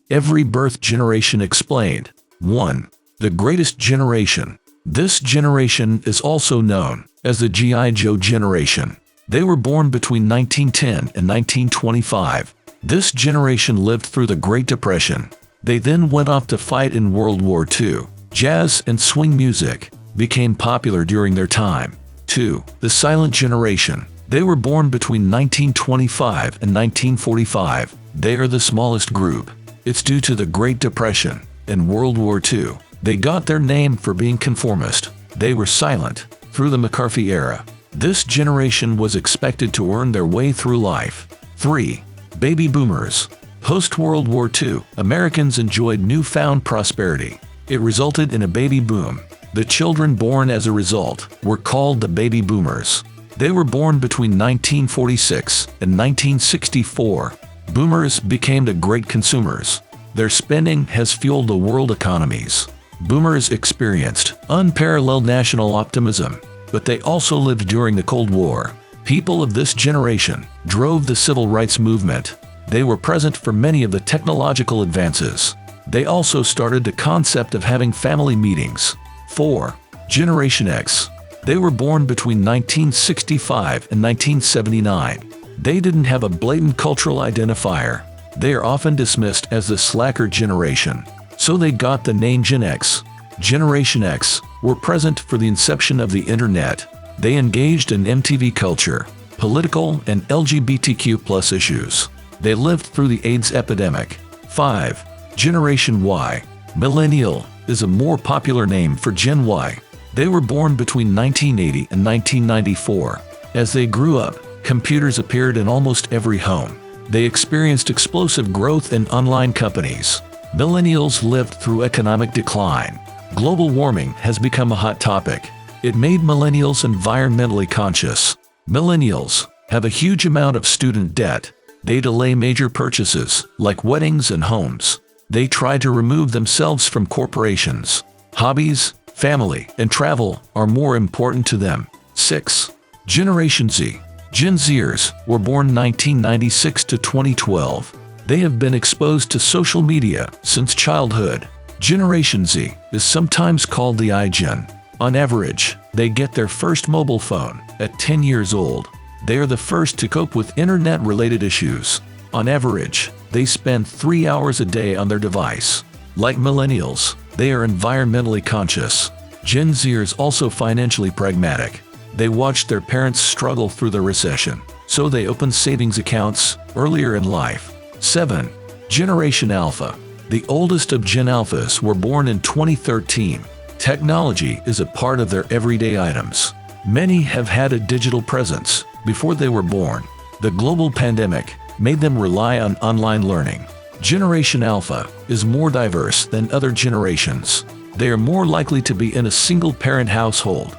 Every birth generation explained. 1. The greatest generation. This generation is also known as the G.I. Joe generation. They were born between 1910 and 1925. This generation lived through the Great Depression. They then went off to fight in World War II. Jazz and swing music became popular during their time. 2. The silent generation. They were born between 1925 and 1945. They are the smallest group. It's due to the Great Depression and World War II. They got their name for being conformist. They were silent through the McCarthy era. This generation was expected to earn their way through life. 3. Baby boomers. Post-World War II, Americans enjoyed newfound prosperity. It resulted in a baby boom. The children born as a result were called the baby boomers. They were born between 1946 and 1964. Boomers became the great consumers. Their spending has fueled the world economies. Boomers experienced unparalleled national optimism, but they also lived during the Cold War. People of this generation drove the civil rights movement. They were present for many of the technological advances. They also started the concept of having family meetings. 4. Generation X. They were born between 1965 and 1979. They didn't have a blatant cultural identifier. They are often dismissed as the slacker generation, so they got the name Gen X. Generation X were present for the inception of the internet. They engaged in MTV culture, political and LGBTQ+ issues. They lived through the AIDS epidemic. 5. Generation Y. Millennial is a more popular name for Gen Y. They were born between 1980 and 1994. As they grew up, computers appeared in almost every home. They experienced explosive growth in online companies. Millennials lived through economic decline. Global warming has become a hot topic. It made millennials environmentally conscious. Millennials have a huge amount of student debt. They delay major purchases, like weddings and homes. They try to remove themselves from corporations. Hobbies, family, and travel are more important to them. 6. Generation Z. Gen Zers were born 1996 to 2012. They have been exposed to social media since childhood. Generation Z is sometimes called the iGen. On average, they get their first mobile phone at 10 years old. They are the first to cope with internet-related issues. On average, they spend 3 hours a day on their device. Like millennials, they are environmentally conscious. Gen Z is also financially pragmatic. They watched their parents struggle through the recession, so they opened savings accounts earlier in life. 7. Generation Alpha. The oldest of Gen Alphas were born in 2013. Technology is a part of their everyday items. Many have had a digital presence before they were born. The global pandemic made them rely on online learning. Generation Alpha is more diverse than other generations. They are more likely to be in a single-parent household